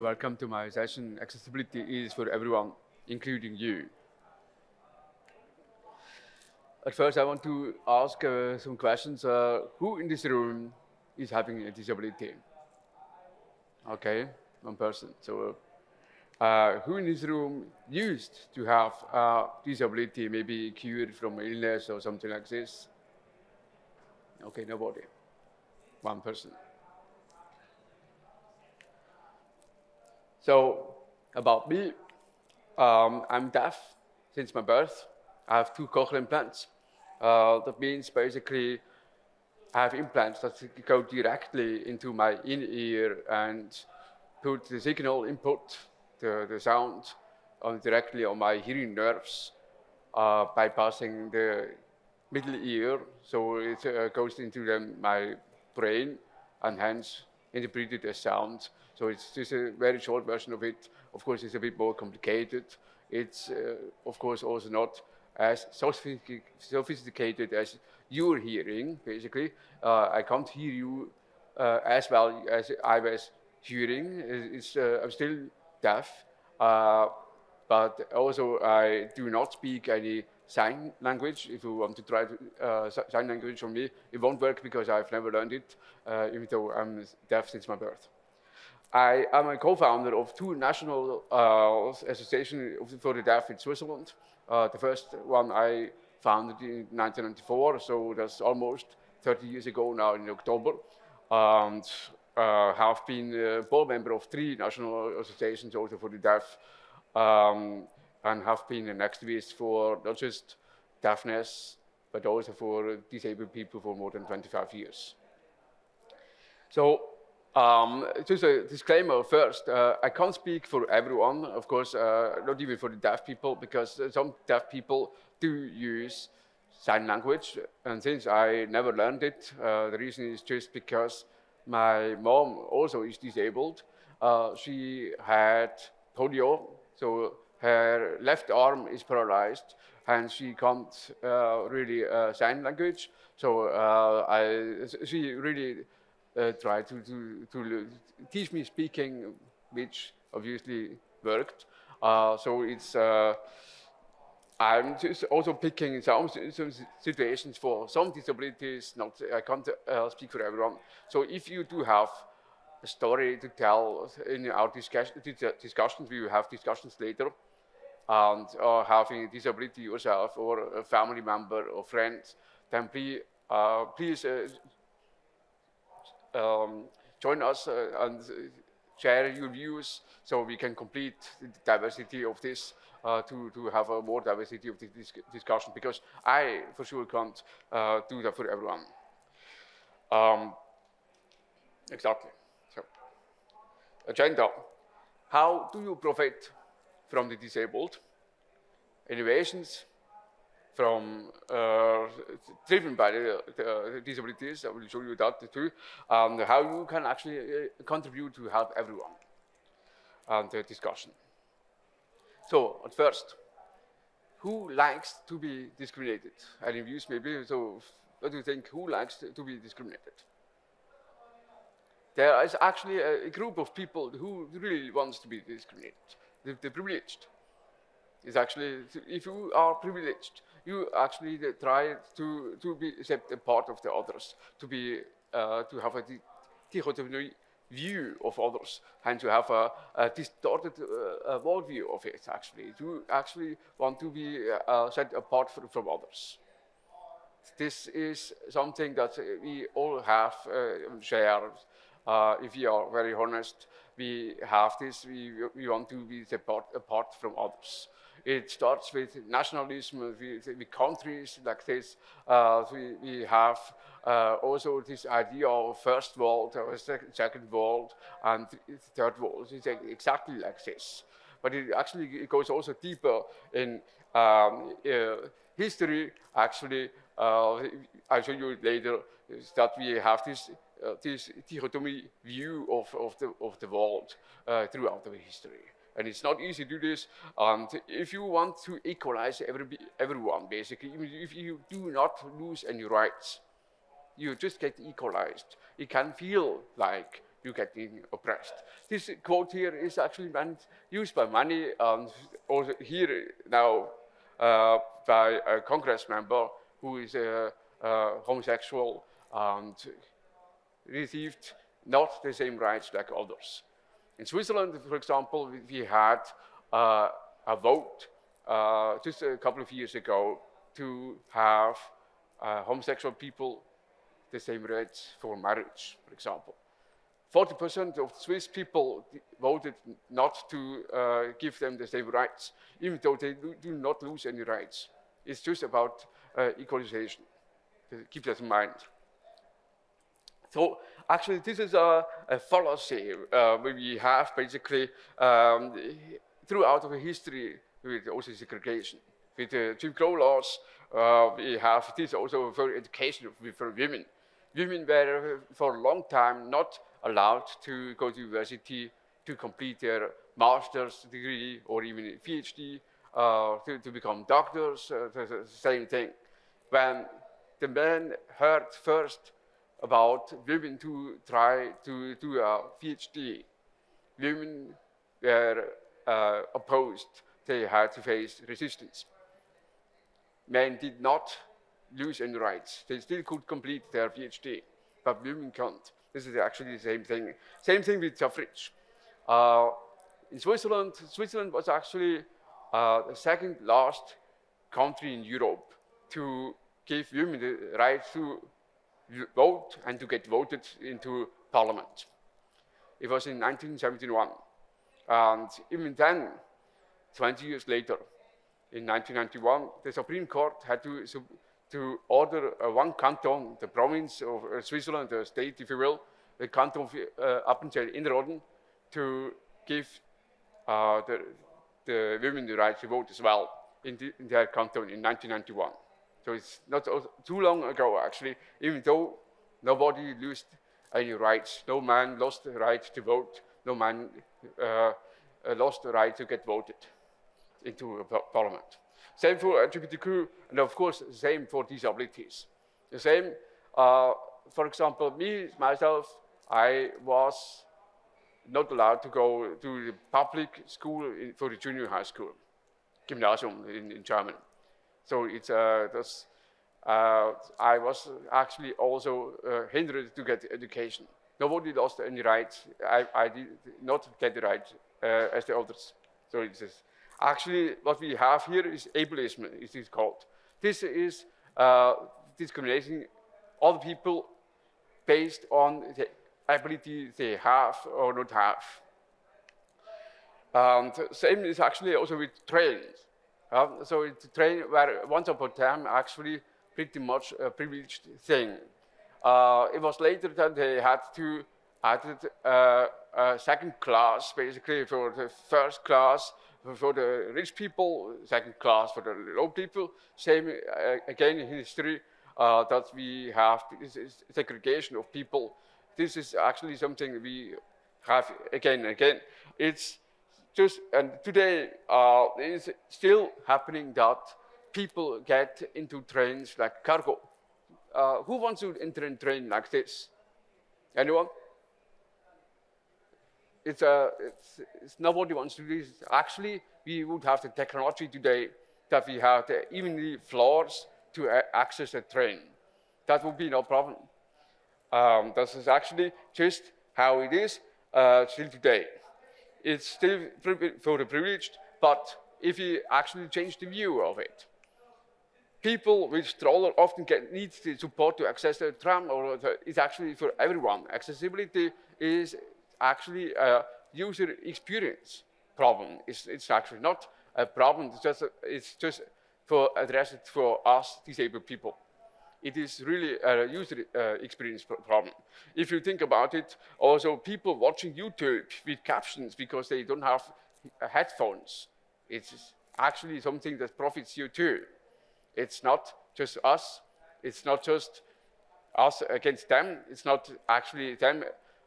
Welcome to my session. Accessibility is for everyone, including you. At first, I want to ask some questions. Who in this room is having a disability? Okay, one person. So, who in this room used to have a disability, maybe cured from illness or something like this? Okay, nobody. One person. So, about me, I'm deaf since my birth. I have two cochlear implants. That means basically I have implants that go directly into my inner ear and put the signal input, the sound, directly on my hearing nerves, bypassing the middle ear. So it goes into my brain and hence interpreted as sound. So it's just a very short version of it. Of course, it's a bit more complicated. It's, of course, also not as sophisticated as your hearing, basically. I can't hear you as well as I was hearing. I'm still deaf, but also I do not speak any sign language. If you want to try sign language on me, it won't work because I've never learned it, even though I'm deaf since my birth. I am a co-founder of two national associations for the deaf in Switzerland. The first one I founded in 1994, so that's almost 30 years ago now in October, and have been a board member of three national associations also for the deaf, and have been an activist for not just deafness, but also for disabled people for more than 25 years. So just a disclaimer first, I can't speak for everyone, of course, not even for the deaf people, because some deaf people do use sign language, and since I never learned it, the reason is just because my mom also is disabled. She had polio, so her left arm is paralyzed, and she can't really sign language. So she really tried to teach me speaking, which obviously worked. So it's I'm just also picking some situations for some disabilities. Not I can't speak for everyone. So if you do have a story to tell in our discussions, we will have discussions later, and having a disability yourself or a family member or friends, then please join us and share your views so we can complete the diversity of this to have a more diversity of this discussion, because I for sure can't do that for everyone. Exactly. So, agenda. How do you profit from the disabled? Innovations from driven by the disabilities. I will show you that too, and how you can actually contribute to help everyone, and the discussion. So at first, who likes to be discriminated? Any views maybe? So what do you think? Who likes to be discriminated? There is actually a group of people who really wants to be discriminated. The privileged. Is actually, if you are privileged, you actually try to be accept a part of the others, to have a dichotomy view of others, and to have a distorted worldview of it. Actually, to actually want to be set apart from others. This is something that we all have shared. If we are very honest, we have this. We want to be apart from others. It starts with nationalism, with countries like this. We have also this idea of first world, or second world, and third world. It's exactly like this. But it goes also deeper in history. Actually, I'll show you later that we have this dichotomy view of the world throughout the history. And it's not easy to do this. And if you want to equalize everyone, basically, if you do not lose any rights, you just get equalized. It can feel like you're getting oppressed. This quote here is actually used by many, also here now by a Congress member who is homosexual and received not the same rights like others. In Switzerland, for example, we had a vote just a couple of years ago to have homosexual people the same rights for marriage, for example. 40% of Swiss people voted not to give them the same rights, even though they do not lose any rights. It's just about equalization. Keep that in mind. So actually, this is a fallacy we have basically throughout our history with also segregation. With the Jim Crow laws, we have this also for education for women. Women were for a long time not allowed to go to university to complete their master's degree or even a PhD, to become doctors, the same thing. When the men heard first about women to try to do a PhD, women were opposed. They had to face resistance. Men did not lose any rights. They still could complete their PhD, but women can't. This is actually the same thing. Same thing with suffrage. In Switzerland, Switzerland was actually the second last country in Europe to give women the right to vote and to get voted into parliament. It was in 1971. And even then, 20 years later, in 1991, the Supreme Court had to order one canton, the province of Switzerland, the state, if you will, the canton of Appenzell Innerrhoden, to give the women the right to vote as well in their canton in 1991. So it's not too long ago, actually, even though nobody lost any rights. No man lost the right to vote. No man lost the right to get voted into parliament. Same for LGBTQ, and of course, same for disabilities. The same, for example, myself, I was not allowed to go to the public school for the junior high school, Gymnasium in German. So it's I was actually also hindered to get education. Nobody lost any rights. I did not get the right as the others. So it's actually what we have here is ableism, it is called. This is discriminating other people based on the ability they have or not have. And same is actually also with trains. So it's a train where once upon a time actually pretty much a privileged thing. It was later that they had to add a second class, basically for the first class for the rich people, second class for the low people. Same again in history that we have this segregation of people. This is actually something we have again and again. It's just, and today it is still happening that people get into trains like cargo. Who wants to enter a train like this? Anyone? It's nobody wants to do this. Actually, we would have the technology today that we have even the floors to access a train. That would be no problem. This is actually just how it is still today. It's still for the privileged, but if you actually change the view of it, people with stroller often need the support to access the tram, or it's actually for everyone. Accessibility is actually a user experience problem. It's actually not a problem. It's just for addressed for us disabled people. It is really a user experience problem. If you think about it, also people watching YouTube with captions because they don't have headphones, it's actually something that profits you too. It's not just us. It's not just us against them. It's not actually them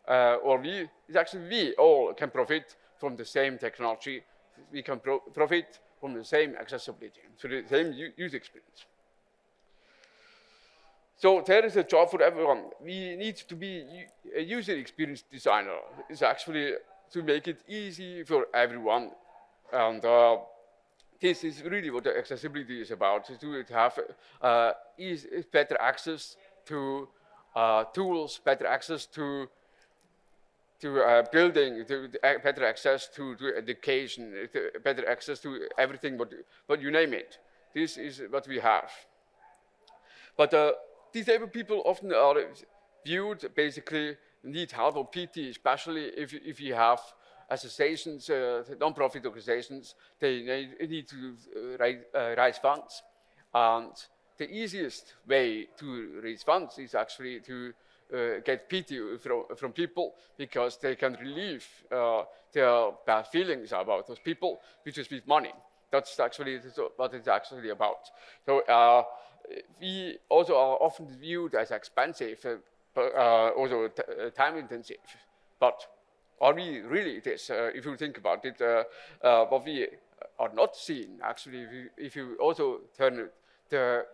or we. It's actually we all can profit from the same technology. We can profit from the same accessibility, so the same user experience. So there is a job for everyone. We need to be a user experience designer. It's actually to make it easy for everyone. And this is really what the accessibility is about, to have better access to tools, better access to building, better access to education, better access to everything, but you name it. This is what we have. But disabled people often are viewed basically need help or PT, especially if you have associations, non-profit organizations, they need to raise funds. And the easiest way to raise funds is actually to get pity from people, because they can relieve their bad feelings about those people, which is with money. That's actually what it's actually about. So we also are often viewed as expensive, but also time intensive. But are we really this? If you think about it, what we are not seeing, actually, if you also turn the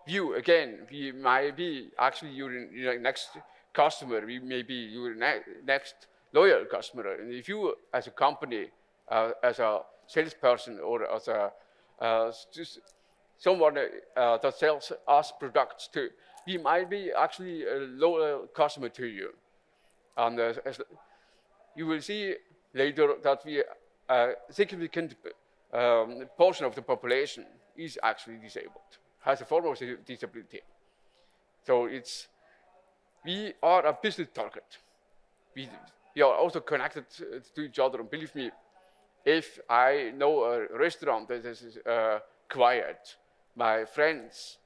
view again, we might be actually your next customer, we may be your next loyal customer. And if you, as a company, as a salesperson, or as a just someone that sells us products too, we might be actually a loyal customer to you. And you will see later that we a significant portion of the population is actually disabled, has a form of disability. So we are a business target. We are also connected to each other, and believe me, if I know a restaurant that is quiet, my friends,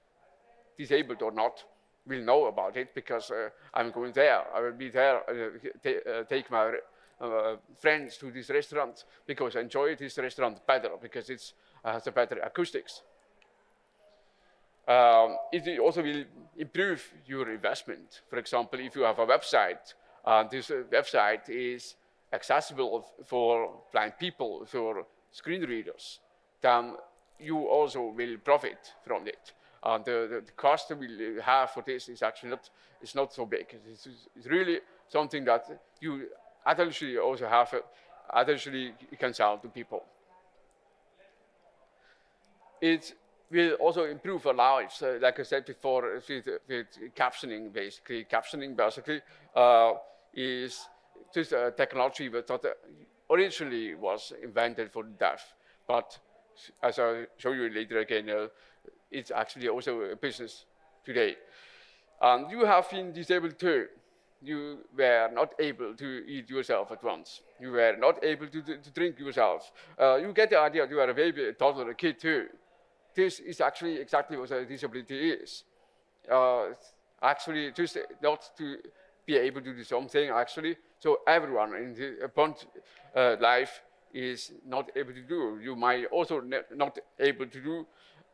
disabled or not, will know about it, because I'm going there. I will be there, take my friends to this restaurant, because I enjoy this restaurant better, because it has a better acoustics. It also will improve your investment. For example, if you have a website, this website is accessible for blind people, for screen readers, then you also will profit from it. And the cost we'll have for this is actually not so big. It's really something that you additionally also have, additionally you can sell to people. It will also improve our lives, like I said before, with captioning, basically. Captioning, basically, is just a technology that originally was invented for the deaf. But as I'll show you later again, it's actually also a business today. And you have been disabled too. You were not able to eat yourself at once. You were not able to drink yourself. You get the idea, you are a baby, a toddler, a kid too. This is actually exactly what a disability is. Actually, just not to be able to do something, actually. So everyone in the life is not able to do. You might also not able to do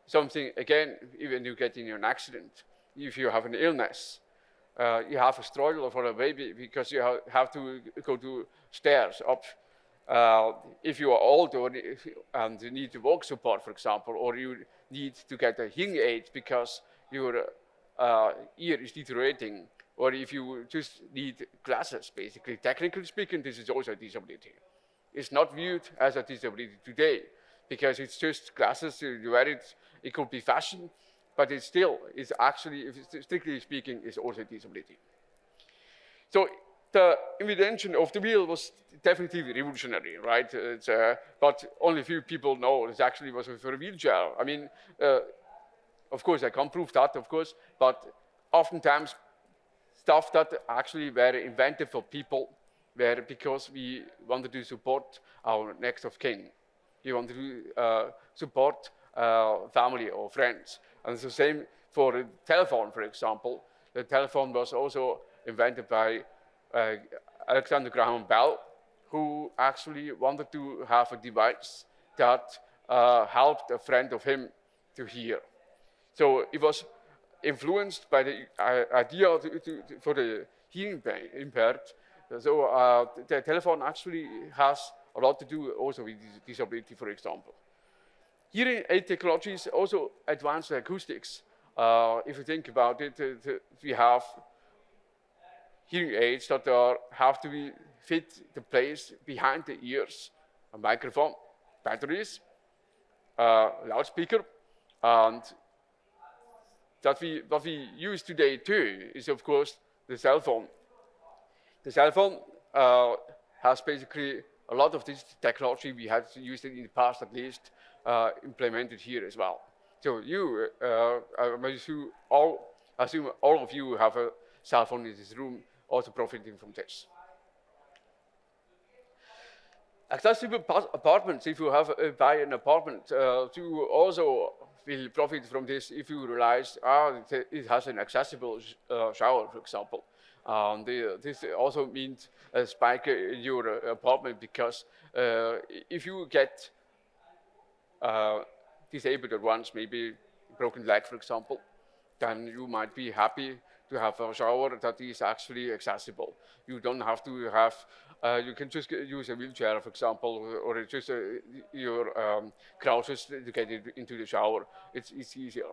something again, even you get in an accident. If you have an illness, you have a struggle for a baby because you have to go to stairs up. If you are old and you need walk support, for example, or you need to get a hearing aid because your ear is deteriorating, or if you just need glasses, basically, technically speaking, this is also a disability. It's not viewed as a disability today because it's just glasses, you wear it, it could be fashion, but it still is actually, strictly speaking, is also a disability. So the invention of the wheel was definitely revolutionary, right? But only few people know it actually was for a wheelchair. I mean, of course, I can't prove that, of course, but oftentimes stuff that actually were invented for people were because we wanted to support our next of kin. We wanted to support family or friends. And it's the same for the telephone, for example. The telephone was also invented by Alexander Graham Bell, who actually wanted to have a device that helped a friend of him to hear. So it was influenced by the idea for the hearing impaired. So the telephone actually has a lot to do also with disability, for example. Hearing aid technologies also advanced acoustics. If you think about it, we have hearing aids that have to be fit the place behind the ears, a microphone, batteries, loudspeaker, and what we use today too is of course the cell phone. The cell phone has basically a lot of this technology we had used in the past at least implemented here as well. So you, I assume all of you have a cell phone in this room also profiting from this. Accessible apartments, if you buy an apartment, you also will profit from this if you realize it has an accessible shower, for example. This also means a spike in your apartment because if you get disabled at once, maybe broken leg, for example, then you might be happy to have a shower that is actually accessible. You don't have to have, you can just use a wheelchair, for example, or just your crutches to get into the shower. It's easier.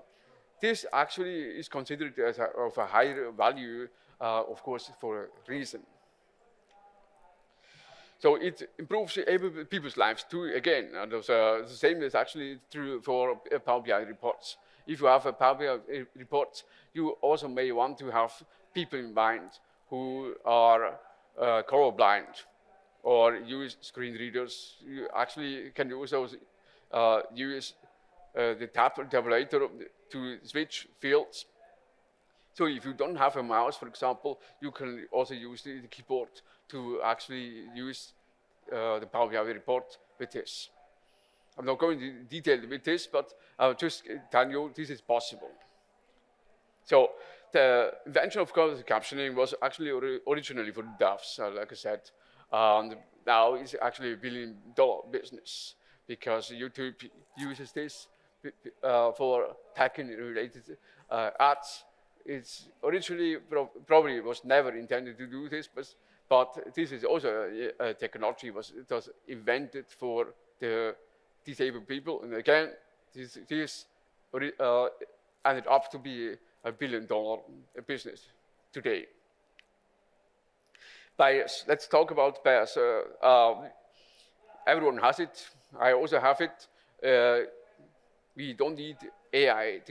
This actually is considered as of a higher value, of course, for a reason. So it improves able people's lives too, again. And the same is actually true for Power BI reports. If you have a Power BI report, you also may want to have people in mind who are colorblind or use screen readers. You actually can also use the tabulator to switch fields. So if you don't have a mouse, for example, you can also use the keyboard to actually use the Power BI report with this. I'm not going into detail with this, but I'll just tell you this is possible. So the invention of closed captioning was actually originally for devs, like I said, and now it's actually $1 billion business because YouTube uses this for tech-related ads. It's originally probably was never intended to do this, but this is also a technology that was invented for the disabled people. And again, this ended up to be $1 billion business today. Bias. Let's talk about bias. Everyone has it. I also have it. We don't need AI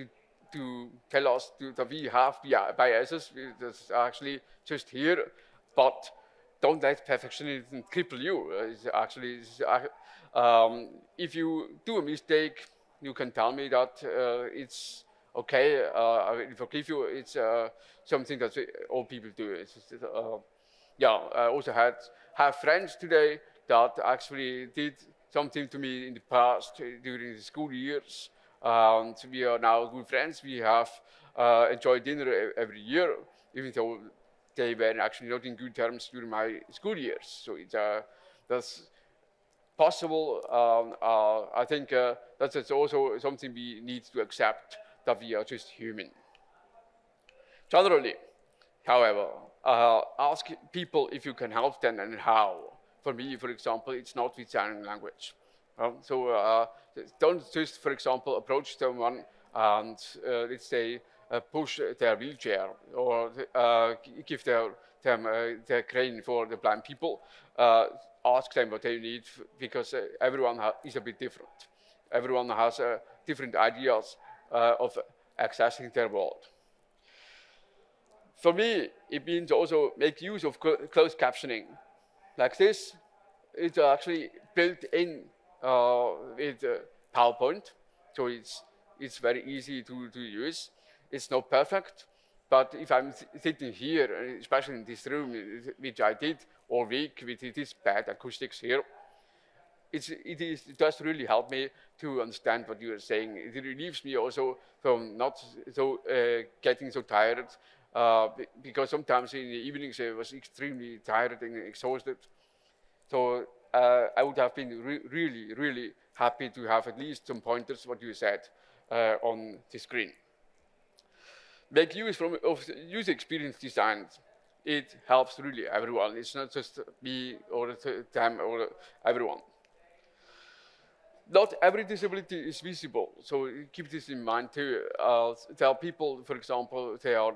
to tell us that we have biases. That's actually just here. But don't let perfectionism cripple you. If you do a mistake, you can tell me that it's okay. I will forgive you. It's something that all people do. I also have friends today that actually did something to me in the past during the school years. And we are now good friends. We have enjoyed dinner every year, even though they were actually not in good terms during my school years. So that's possible. I think that's also something we need to accept, that we are just human. Generally, however, ask people if you can help them and how. For me, for example, it's not with sign language. Don't just, for example, approach someone and, let's say, push their wheelchair or give them their crane for the blind people. Ask them what they need, because everyone is a bit different. Everyone has different ideas of accessing their world. For me, it means also make use of closed captioning. Like this, it's actually built in with PowerPoint, so it's very easy to use. It's not perfect, but if I'm sitting here, especially in this room, which I did all week with this bad acoustics here, it does really help me to understand what you are saying. It relieves me also from not getting so tired, because sometimes in the evenings I was extremely tired and exhausted. So I would have been really, really happy to have at least some pointers, what you said, on the screen. Make use of user experience design. It helps really everyone. It's not just me or them or everyone. not every disability is visible, so keep this in mind too. There are people, for example, they are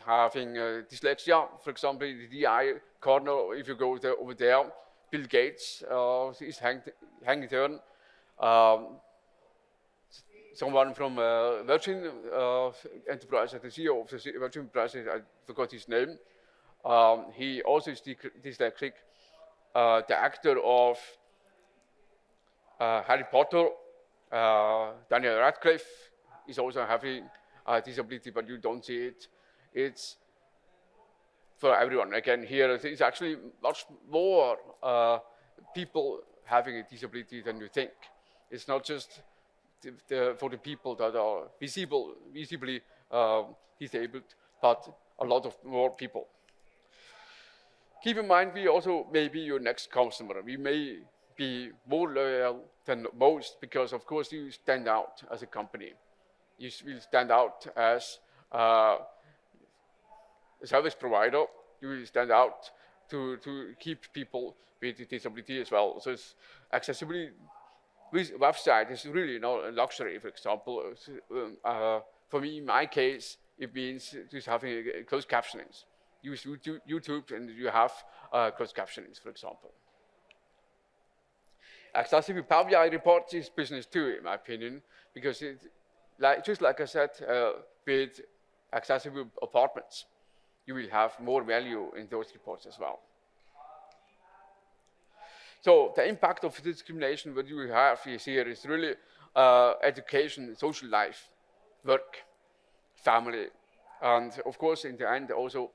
having dyslexia, for example, in the DI corner, if you go there, over there, Bill Gates is hanging there. Someone from Virgin Enterprise, the CEO of the Virgin Enterprise, I forgot his name. He also is dyslexic. The actor of Harry Potter, Daniel Radcliffe, is also having a disability, but you don't see it. It's for everyone. Again, here it's actually much more people having a disability than you think. It's not just for the people that are visibly disabled, but a lot of more people. Keep in mind, we also may be your next customer. We may be more loyal than most because, of course, you stand out as a company. You will stand out as a service provider. You will stand out to keep people with disability as well. So it's accessibility with website is really not a luxury, for example. For me, in my case, it means just having closed captionings. Use YouTube and you have closed captionings, for example. Accessible Power BI reports is business too, in my opinion, because just like I said, with accessible apartments, you will have more value in those reports as well. So the impact of discrimination what you have here is really education, social life, work, family, and of course in the end also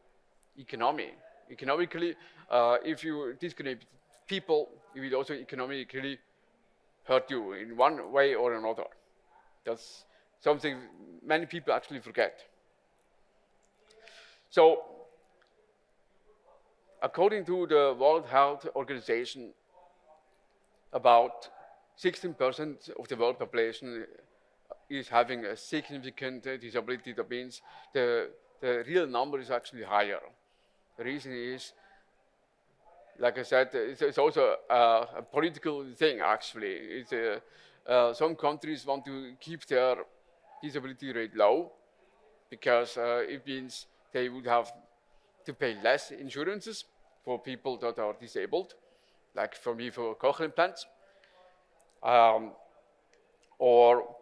economy. Economically, if you discriminate people, it will also economically hurt you in one way or another. That's something many people actually forget. So, according to the World Health Organization, about 16% of the world population is having a significant disability. That means the real number is actually higher. The reason is, like I said, it's also a political thing, actually. It's, some countries want to keep their disability rate low because it means they would have to pay less insurances for people that are disabled, like for me for cochlear implants, or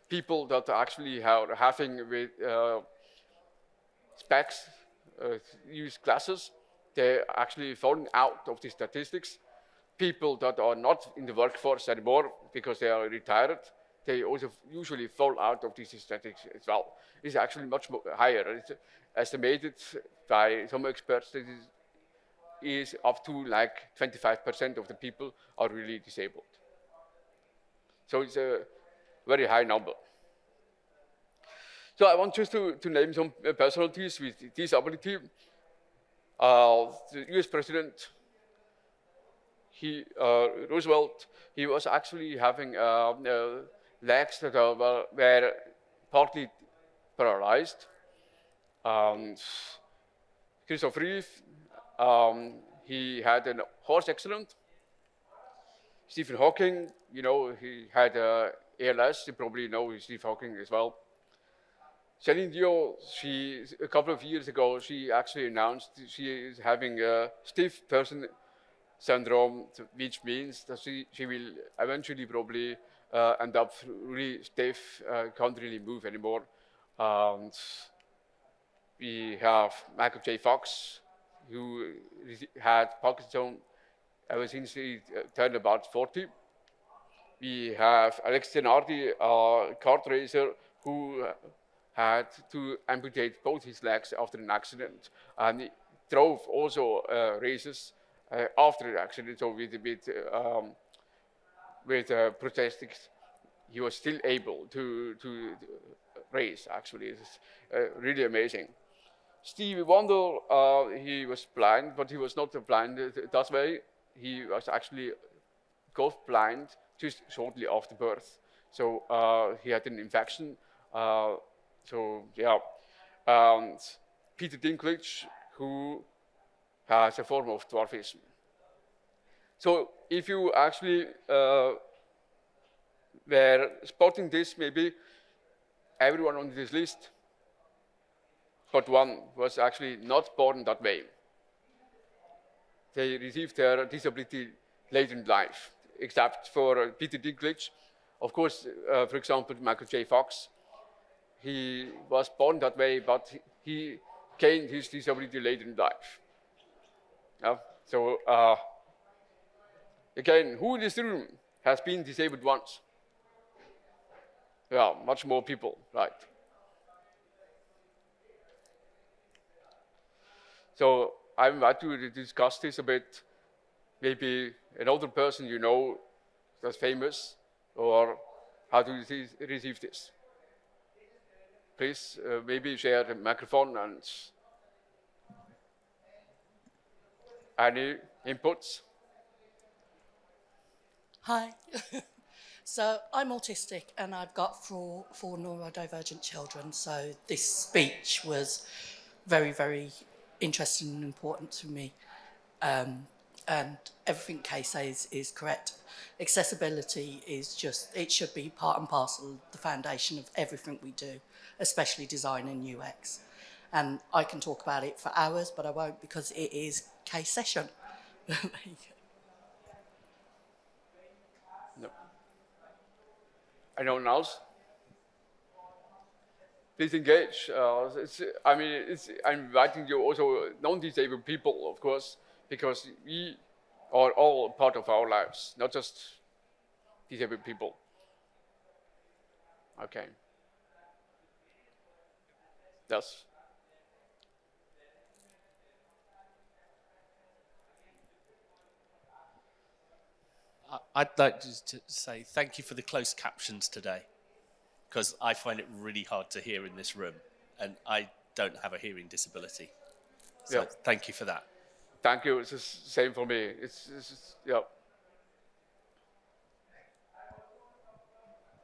people that actually are having with specs, use glasses, they're actually falling out of the statistics. People that are not in the workforce anymore because they are retired, they also usually fall out of these statistics as well. It's actually much more higher. It's estimated by some experts that it is up to like 25% of the people are really disabled. So it's a very high number. So I want just to name some personalities with disability. The US President, Roosevelt, he was actually having legs that were partly paralyzed. Christopher Reeve, he had a horse accident. Stephen Hawking, you know, he had ALS. You probably know Stephen Hawking as well. Celine Dion, a couple of years ago, she actually announced she is having a stiff person syndrome, which means that she will eventually probably end up really stiff, can't really move anymore. And we have Michael J. Fox, who had Parkinson ever since he turned about 40. We have Alex Zanardi, a kart racer, who had to amputate both his legs after an accident, and he drove also races after the accident. So with prosthetics, he was still able to race. Actually, it's really amazing. Stevie Wonder, he was blind, but he was not blind that way. He was actually got blind just shortly after birth. So he had an infection. So yeah, and Peter Dinklage, who has a form of dwarfism. So if you actually were spotting this, maybe everyone on this list, but one was actually not born that way. They received their disability late in life, except for Peter Dinklage. Of course, for example, Michael J. Fox, he was born that way, but he gained his disability late in life. Yeah? So again, who in this room has been disabled once? Yeah, much more people, right? So I invite you to discuss this a bit. Maybe another person you know that's famous, or how to receive this. Please, maybe share the microphone and any inputs. Hi. So I'm autistic and I've got four neurodivergent children. So this speech was very, very interesting and important to me. And everything Kay says is correct. Accessibility is just, it should be part and parcel, the foundation of everything we do, especially design and UX. And I can talk about it for hours, but I won't because it is Kay's session. There you go. No. Anyone else? Please engage. I'm inviting you also non-disabled people, of course, because we are all part of our lives, not just disabled people. Okay. Yes. I'd like to say thank you for the closed captions today, because I find it really hard to hear in this room, and I don't have a hearing disability. So Thank you for that. Thank you. It's the same for me. Yeah.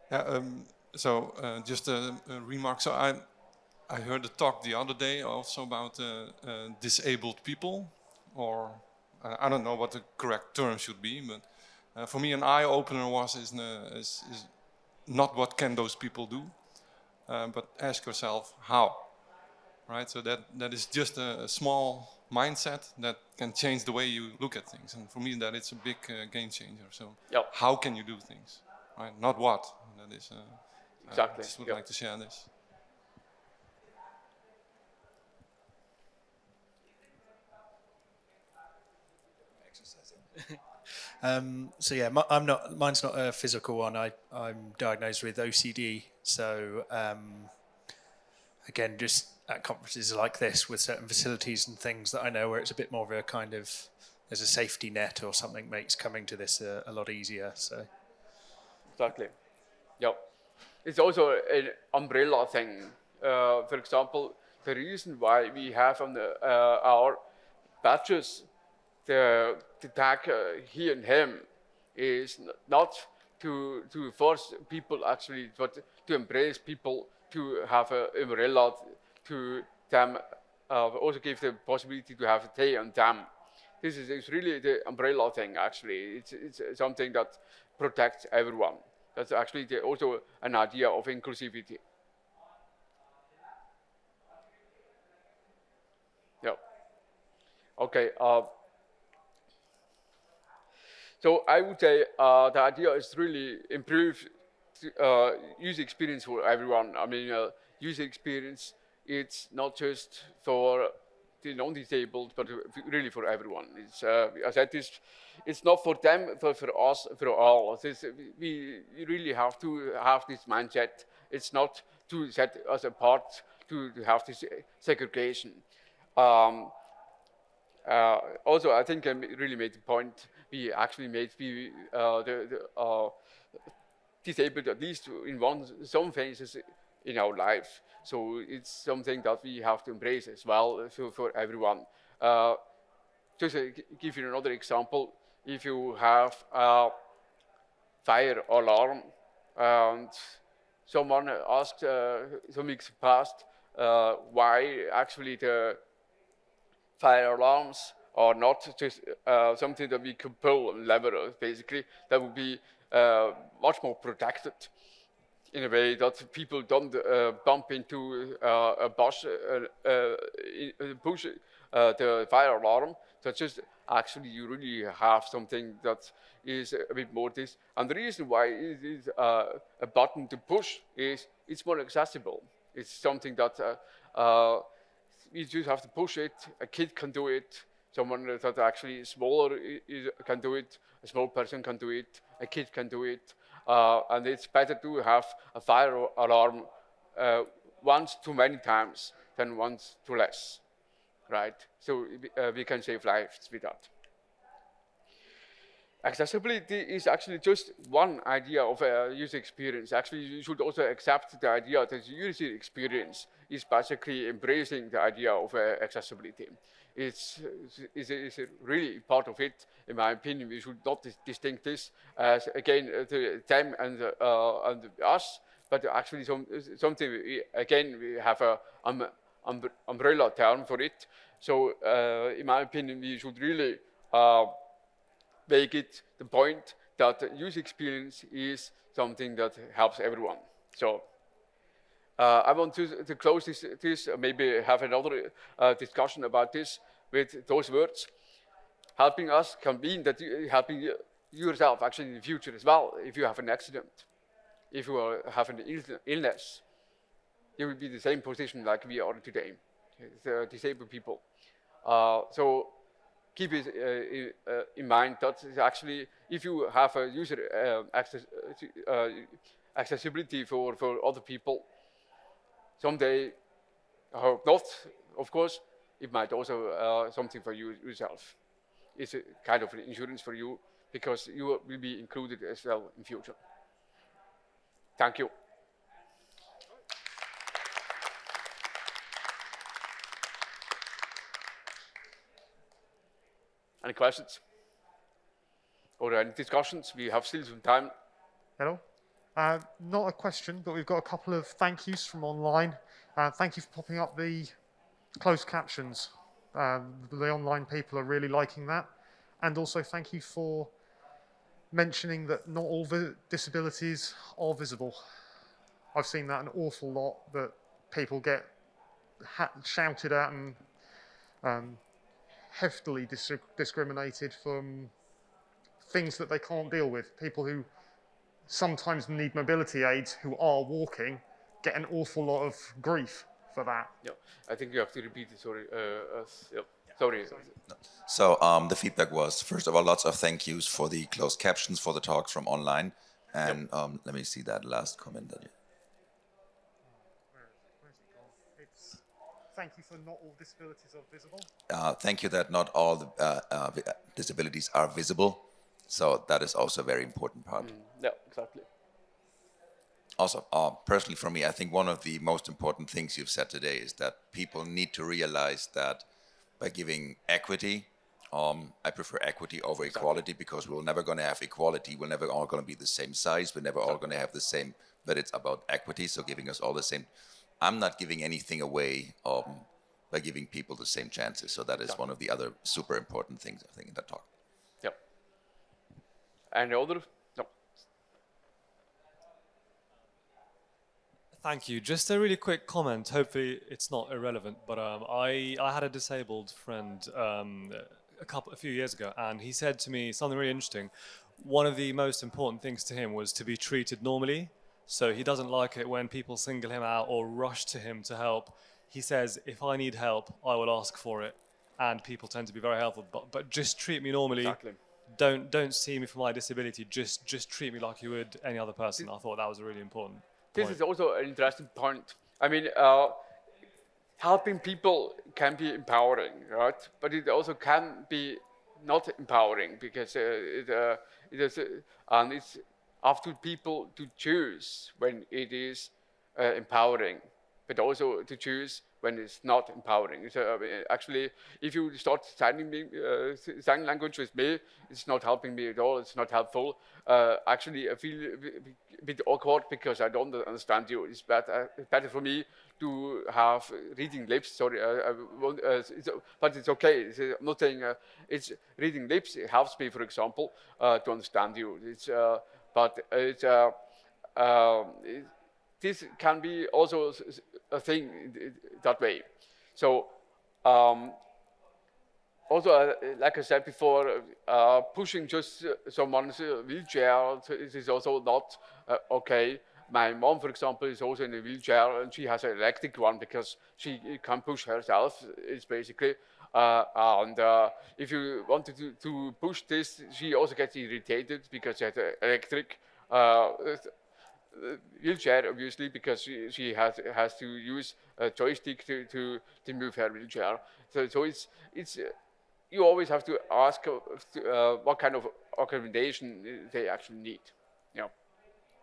Yeah, just a remark. So I heard a talk the other day also about disabled people, or I don't know what the correct term should be, but for me an eye-opener is not what can those people do, but ask yourself how, right? So that is just a small mindset that can change the way you look at things, and for me that it's a big game changer. So how can you do things, right? Not what. That is. Exactly. I just would like to share this. So yeah, mine's not a physical one. I'm diagnosed with OCD. So again, just at conferences like this with certain facilities and things that I know where it's a bit more of a kind of, there's a safety net or something, makes coming to this a lot easier. So Exactly. Yeah. It's also an umbrella thing. For example, the reason why we have on our badges the tag he and him is not to force people actually, but to embrace people, to have an umbrella to them, also give the possibility to have a they and them. This is really the umbrella thing, actually. It's something that protects everyone. That's actually also an idea of inclusivity. Yeah. Okay. So I would say the idea is to really improve user experience for everyone. I mean, user experience, it's not just for the non-disabled, but really for everyone. It's, I said this, it's not for them, for us, for all. We really have to have this mindset. It's not to set us apart, to have this segregation. Also, I think I really made the point. We actually made disabled at least in some phases in our life. So it's something that we have to embrace as well for everyone. Just to give you another example, if you have a fire alarm and someone asked some weeks past why actually the fire alarms or not just something that we could pull and lever, basically, that would be much more protected in a way that people don't bump into a bus, push the fire alarm. So just actually you really have something that is a bit more this. And the reason why it is a button to push is it's more accessible. It's something that you just have to push it. A kid can do it. Someone that actually is smaller can do it. A small person can do it. A kid can do it. And it's better to have a fire alarm once too many times than once too less, right? So we can save lives with that. Accessibility is actually just one idea of a user experience. Actually, you should also accept the idea that the user experience is basically embracing the idea of accessibility. It's really part of it, in my opinion. We should not distinct this as, again, them and us, but actually something, we have an umbrella term for it. So, in my opinion, we should really make it the point that the user experience is something that helps everyone. So I want to close this maybe have another discussion about this with those words. Helping us can mean that you're helping yourself actually in the future as well. If you have an accident, if you have an illness, you will be in the same position like we are today, the disabled people. So keep it in mind that actually, if you have a user accessibility for other people, someday, I hope not, of course, it might also something for you yourself. It's a kind of an insurance for you because you will be included as well in future. Thank you. Any questions? Or any discussions? We have still some time. Hello. Not a question, but we've got a couple of thank yous from online. Thank you for popping up the closed captions. The online people are really liking that. And also thank you for mentioning that not all disabilities are visible. I've seen that an awful lot, that people get shouted at and heftily discriminated from things that they can't deal with. People who sometimes need mobility aids who are walking get an awful lot of grief for that. Yeah, I think you have to repeat it. Sorry. Yeah. Sorry. So the feedback was, first of all, lots of thank yous for the closed captions for the talks from online. And let me see that last comment that you... Thank you for not all disabilities are visible. Thank you that not all the, disabilities are visible. So that is also a very important part. Yeah, exactly. Also, personally for me, I think one of the most important things you've said today is that people need to realize that by giving equity, I prefer equity over equality, because we're never going to have equality. We're never all going to be the same size. We're never all going to have the same, but it's about equity. So giving us all the same. I'm not giving anything away by giving people the same chances. So that is one of the other super important things, I think, in that talk. Yep. And the other? No. Thank you. Just a really quick comment. Hopefully it's not irrelevant, but I had a disabled friend a few years ago, and he said to me something really interesting. One of the most important things to him was to be treated normally. So he doesn't like it when people single him out or rush to him to help. He says, if I need help, I will ask for it. And people tend to be very helpful. But just treat me normally. Exactly. Don't see me for my disability. Just treat me like you would any other person. I thought that was a really important point. This is also an interesting point. I mean, helping people can be empowering, right? But it also can be not empowering, because it's up to people to choose when it is empowering, but also to choose when it's not empowering. So actually, if you start sign language with me, it's not helping me at all. It's not helpful. Actually, I feel a bit awkward because I don't understand you. It's better for me to have reading lips. Sorry, but it's okay. I'm not saying it's reading lips. It helps me, for example, to understand you. This can be also a thing that way. So also, like I said before, pushing just someone's wheelchair is also not okay. My mom, for example, is also in a wheelchair, and she has an electric one because she can push herself. It's basically, if you wanted to push this, she also gets irritated because she has an electric wheelchair, obviously, because she has to use a joystick to move her wheelchair. So it's you always have to ask what kind of accommodation they actually need. Yeah.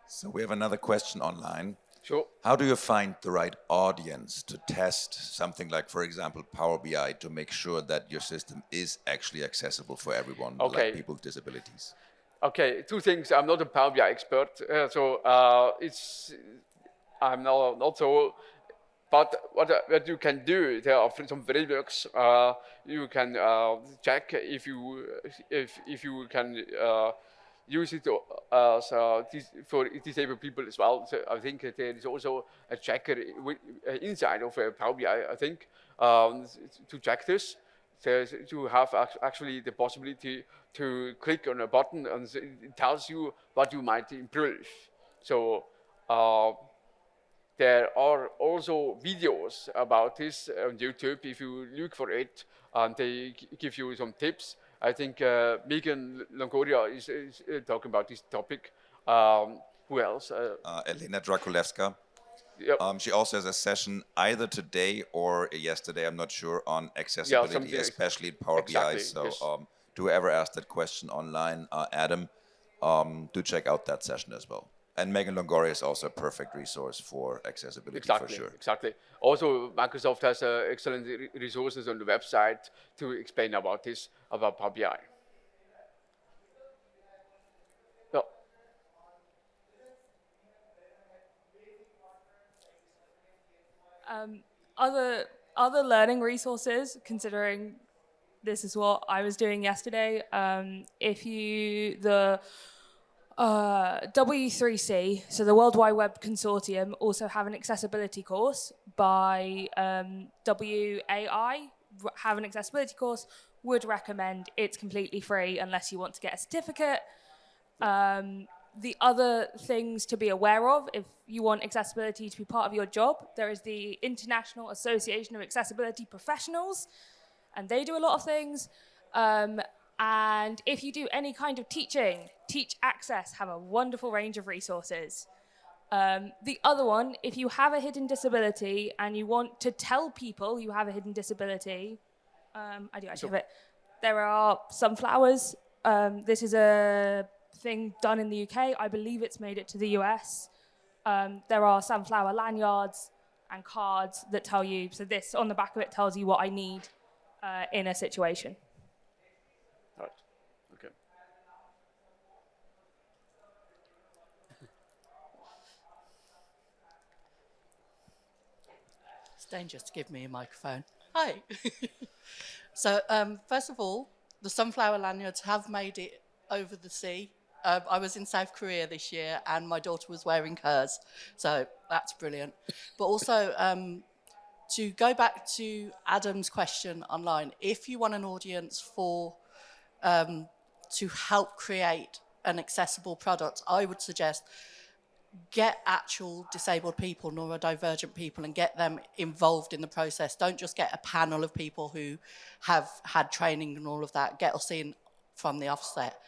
So we have another question online. Sure. How do you find the right audience to test something like, for example, Power BI to make sure that your system is actually accessible for everyone, Okay. like people with disabilities? Okay, two things. I'm not a Power BI expert, so I'm not so. But what you can do, there are some frameworks. You can check if you can use it as for disabled people as well. So I think there is also a checker inside of Power BI. I think to check this. To have actually the possibility to click on a button and it tells you what you might improve. So there are also videos about this on YouTube if you look for it, and they give you some tips. I think Megan Longoria is talking about this topic. Who else? Elena Drakulevska. Yep. She also has a session either today or yesterday, I'm not sure, on accessibility, especially in Power BI. So yes. To whoever asked that question online, Adam, do check out that session as well. And Megan Longoria is also a perfect resource for accessibility, for sure. Exactly. Also, Microsoft has excellent resources on the website to explain about this, about Power BI. Other learning resources, considering this is what I was doing yesterday. The W3C, so the World Wide Web Consortium, also have an accessibility course by WAI, have an accessibility course, would recommend. It's completely free unless you want to get a certificate. The other things to be aware of, if you want accessibility to be part of your job, there is the International Association of Accessibility Professionals, and they do a lot of things. And if you do any kind of teaching, Teach Access have a wonderful range of resources. The other one, if you have a hidden disability and you want to tell people you have a hidden disability, I do actually have it. There are sunflowers. This is a thing done in the UK. I believe it's made it to the US. There are sunflower lanyards and cards that tell you, so this on the back of it tells you what I need in a situation. Right. Okay. It's dangerous to give me a microphone. Hi. So first of all, the sunflower lanyards have made it over the sea. I was in South Korea this year and my daughter was wearing hers. So that's brilliant. But also, to go back to Adam's question online, if you want an audience for to help create an accessible product, I would suggest get actual disabled people, neurodivergent people, and get them involved in the process. Don't just get a panel of people who have had training and all of that. Get us in from the offset.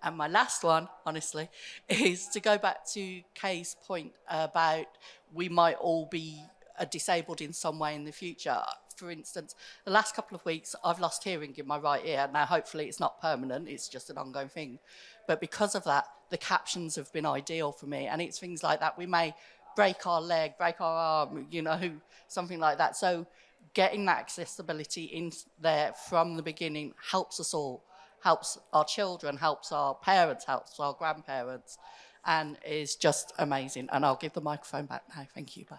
And my last one, honestly, is to go back to Kay's point about we might all be disabled in some way in the future. For instance, the last couple of weeks, I've lost hearing in my right ear. Now, hopefully it's not permanent, it's just an ongoing thing. But because of that, the captions have been ideal for me. And it's things like that. We may break our leg, break our arm, you know, something like that. So getting that accessibility in there from the beginning helps us all, helps our children, helps our parents, helps our grandparents, and is just amazing. And I'll give the microphone back now. Thank you. Bye.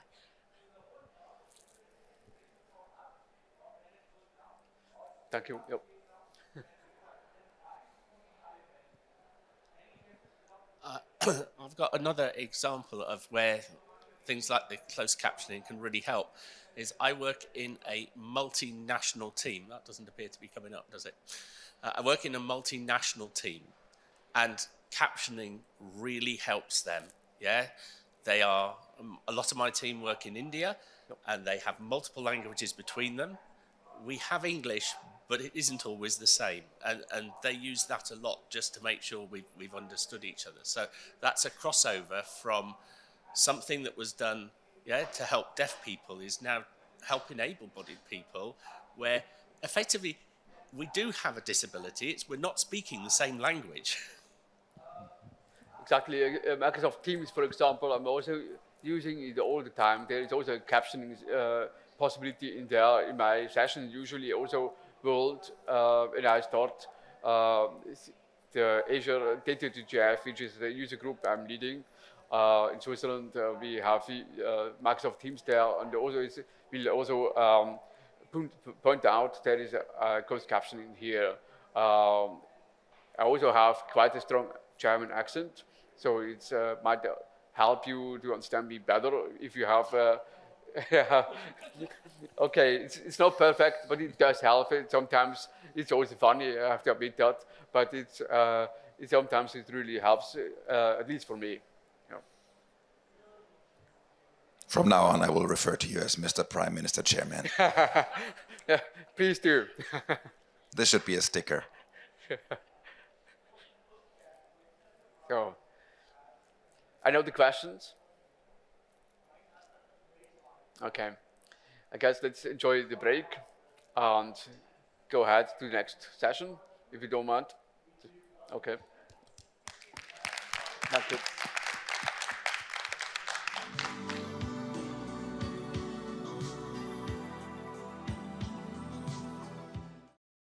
Thank you. Yep. I've got another example of where things like the closed captioning can really help. Is I work in a multinational team. That doesn't appear to be coming up, does it? I work in a multinational team, and captioning really helps them. Yeah, they are a lot of my team work in India, and they have multiple languages between them. We have English, but it isn't always the same. And they use that a lot just to make sure we've understood each other. So that's a crossover from something that was done to help deaf people is now helping able-bodied people, where effectively we do have a disability. We're not speaking the same language. Exactly. Microsoft Teams, for example, I'm also using it all the time. There is also a captioning possibility in there. In my session, usually also World, and I start the Azure Data to GF, which is the user group I'm leading. In Switzerland, we have the Microsoft Teams there, and also will also point out there is a closed captioning here. I also have quite a strong German accent, so it might help you to understand me better if you have. Okay, it's not perfect, but it does help. Sometimes it's also funny. I have to admit that, but sometimes it really helps, at least for me. From now on, I will refer to you as Mr. Prime Minister Chairman. Yeah, please do. This should be a sticker. So, I know the questions. Okay, I guess let's enjoy the break and go ahead to the next session, if you don't mind. Okay. Thank you.